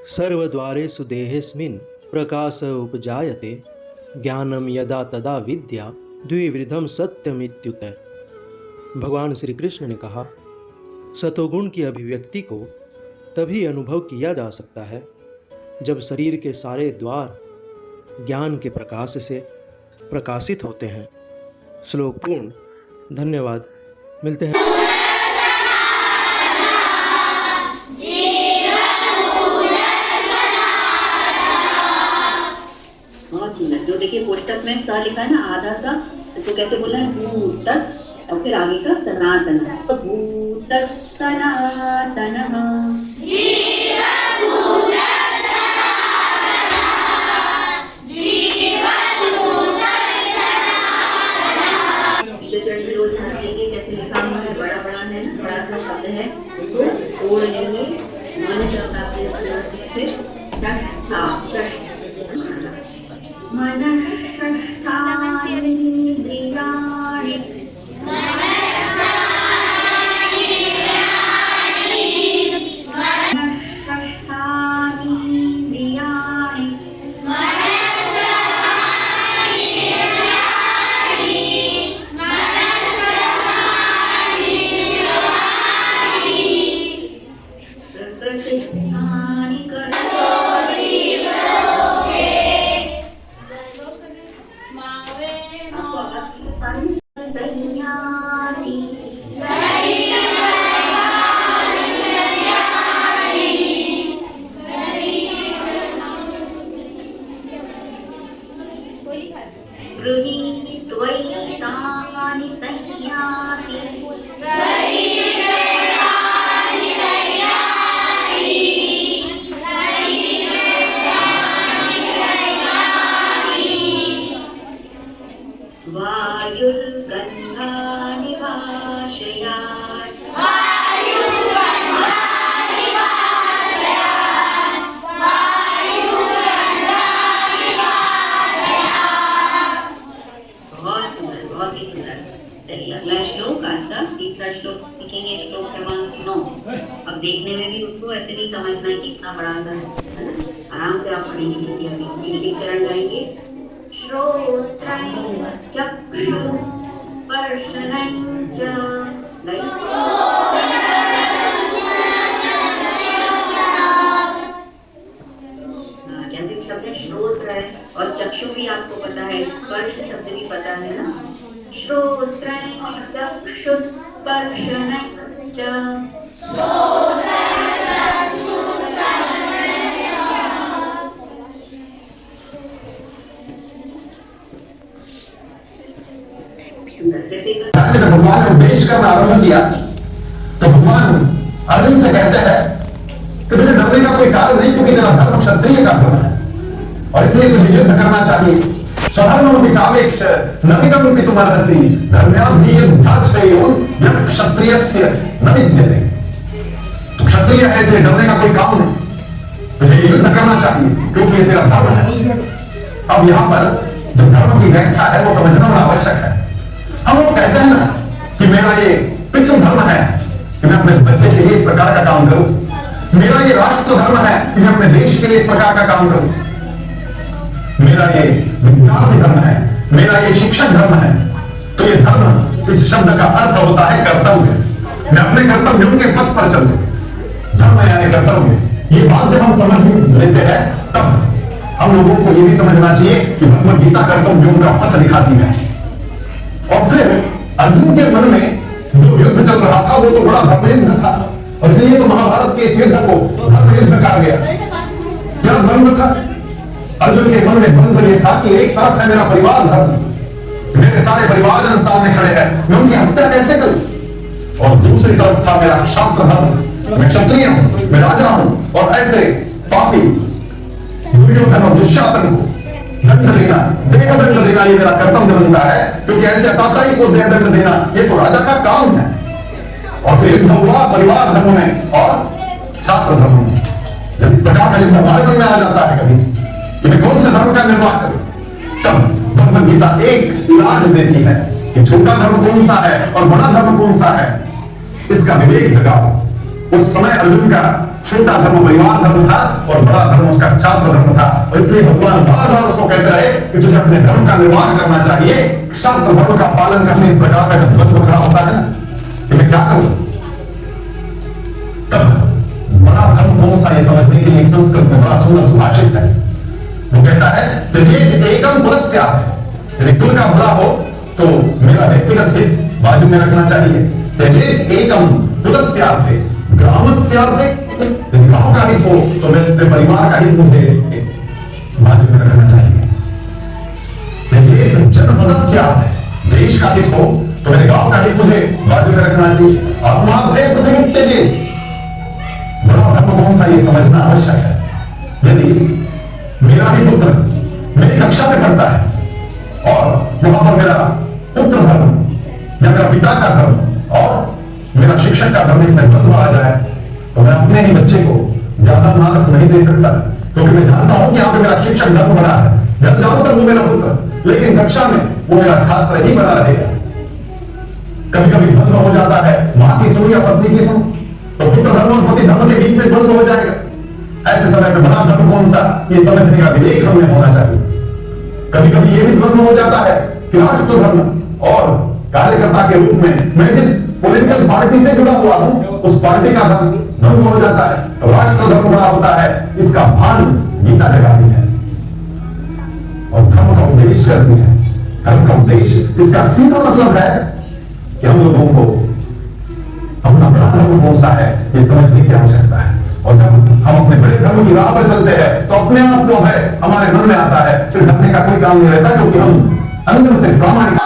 सर्वद्वारेषु देहेऽस्मिन् प्रकाश उपजायते ज्ञानम यदा तदा विद्या द्विविधम सत्यमित्युत। भगवान श्री कृष्ण ने कहा, सतोगुण की अभिव्यक्ति को तभी अनुभव किया जा सकता है जब शरीर के सारे द्वार ज्ञान के प्रकाश से प्रकाशित होते हैं। श्लोक पूर्ण। धन्यवाद। मिलते हैं। बहुत सुंदर। जो देखिए कोष्टक में स लिखा है ना, आधा सा, इसको कैसे बोलना है? भूतस और फिर आगे का सनातन। तो भूतस सनातनः, कैसे लिखा हुआ है? बड़ा बड़ा है ना, बड़ा सा शब्द है, उसको तोड़ लेंगे। मन शब्द आपके मनःषष्ठानीन्द्रियाणि प्रकृतिस्थानि गृहीत्वैतानि संयाति। वायुर्गन्धानि वाशयात्। बहुत सुंदर, बहुत ही सुंदर। चलिए अगला श्लोक, आज का तीसरा श्लोक सीखेंगे, श्लोक क्रमांक 9। अब देखने में भी उसको ऐसे नहीं समझना है कि इतना बड़ा अंदर है ना, आराम से आप पढ़ेंगे। अभी चरण गाएंगे। श्रोत्रं चक्षुस्पर्शनं च कैसे शब्द है? श्रोत्र है और चक्षु भी आपको पता है, स्पर्श शब्द भी पता है ना। श्रोत्रं चक्षुस्पर्शनं च। जब भगवान ने उपदेश करना आरंभ किया तो भगवान अर्जुन से कहते हैं कि तुझे डरने का कोई कारण नहीं, क्योंकि तेरा धर्म क्षत्रिय का धर्म है और इसलिए तुझे युद्ध करना चाहिए। स्वधर्म विचावेक्ष नविकम पितुमर्हसि धर्म्याद्धियुद्धाश्रयो यत् क्षत्रियस्य न विद्यते। तो क्षत्रिय है इसलिए डरने का कोई काम नहीं, तुझे युद्ध करना चाहिए क्योंकि ये तेरा धर्म है। अब यहां पर जो धर्म की व्याख्या है वो समझना बड़ा आवश्यक है। हम लोग कहते हैं ना कि मेरा ये पितृ धर्म है कि मैं अपने बच्चे के लिए इस प्रकार का काम करूं, मेरा ये राष्ट्र धर्म है कि मैं अपने देश के लिए इस प्रकार का काम करूं, मेरा ये विद्यार्थी धर्म है, मेरा ये शिक्षक धर्म है। तो ये धर्म, इस शब्द का अर्थ होता है कर्तव्य। मैं अपने कर्तव्यों के पथ पर चलूं, धर्म यानी कर्तव्य। ये बात जब हम समझ लेते हैं तब हम लोगों को ये भी समझना चाहिए कि भगवद गीता कर्तव्यों का पथ दिखाती है। और फिर अर्जुन के मन में जो युद्ध चल रहा था वो तो बड़ा धर्म युद्ध था, और इसलिए तो महाभारत के इस युद्ध को धर्म युद्ध कहा गया। क्या धर्म था? अर्जुन के मन में बंध ये था कि एक तरफ है मेरा परिवार धर्म, मेरे सारे परिवारजन सामने खड़े हैं, मैं उनकी हत्या कैसे करूं, और दूसरी तरफ था मेरा क्षात्र धर्म, मैं क्षत्रिय हूं, मैं राजा हूं, और ऐसे पापी दुर्योधन और दुशासन को दंड देना, देह दंड देना ये मेरा कर्तव्य बनता है, क्योंकि ऐसे अताताई को देह दंड देना ये तो राजा का काम है। और फिर युद्ध हुआ परिवार धर्म में और छात्र धर्म में। जब इस प्रकार का युद्ध हमारे मन में आ जाता है कभी कि मैं कौन से धर्म का निर्वाह करूं, तब भगवद गीता एक इलाज देती है कि छोटा धर्म कौन सा है और बड़ा धर्म कौन सा है, इसका विवेक जगाओ। उस समय अर्जुन का छोटा धर्म परिवार धर्म था और बड़ा धर्म उसका छात्र धर्म था। और इसलिए भगवान बार बार उसको कहते रहे कि तुझे अपने धर्म का निर्माण करना चाहिए। छात्र धर्म का पालन करने इस प्रकार का जब द्वंद्व खड़ा होता है ना कि मैं क्या करूं, तब बड़ा धर्म कौन सा ये समझने के लिए संस्कृत में बड़ा सुंदर सुभाषित है। वो कहता है तो एकम पुलस्यात्, यदि कुल का भला हो तो मेरा व्यक्तिगत हित बाजू में रखना चाहिए। एकम पुलस्यात् ग्रामस्यात्, यदि गांव का हित हो तो मेरे परिवार का हित मुझे बाजू में रखना चाहिए। यदि जनपदस्यात्, देश का हित हो तो मेरे गांव का हित मुझे बाजू में रखना चाहिए। आत्मार्थे पृथ्वी त्यजेत्, बड़ा धर्म कौन सा ये समझना आवश्यक है। यदि मेरा ही पुत्र मेरी कक्षा में पढ़ता है और वहां पर मेरा पुत्र धर्म या मेरा पिता का धर्म और मेरा शिक्षक का धर्म इसमें द्वंद्व आ जाए तो मैं अपने ही बच्चे को ज्यादा मार्क्स नहीं दे सकता, क्योंकि मैं जानता हूं कि यहाँ पे मेरा शिक्षक धर्म बड़ा है। घर जाऊं तो वो मेरा पुत्र, लेकिन कक्षा में वो मेरा छात्र ही बना रहेगा। कभी कभी द्वंद्व हो जाता है, मां की सुन या पत्नी की सुन, तो पुत्र धर्म और पति धर्म के बीच में द्वंद्व हो जाएगा। ऐसे समय में बड़ा धर्म कौन सा ये समझने का विवेक हमें होना चाहिए। कभी कभी ये भी द्वंद्व हो जाता है कि राष्ट्र धर्म और कार्यकर्ता के रूप में मैं जिस पॉलिटिकल पार्टी से जुड़ा हुआ हूं उस पार्टी का धर्म द्वंद्व हो जाता है। तो राष्ट्र धर्म बड़ा होता है, इसका भान गीता जगाती है और धर्म का उपदेश करती है। धर्म का उद्देश्य, इसका सीधा मतलब है कि हम लोगों को अपना बड़ा धर्म कौन सा है ये समझने की आवश्यकता है। और जब हम अपने बड़े धर्म की राह पर चलते हैं तो अपने आप जो है हमारे मन में आता है, फिर डरने का कोई काम नहीं रहता, क्योंकि हम अंदर से प्रामाणिक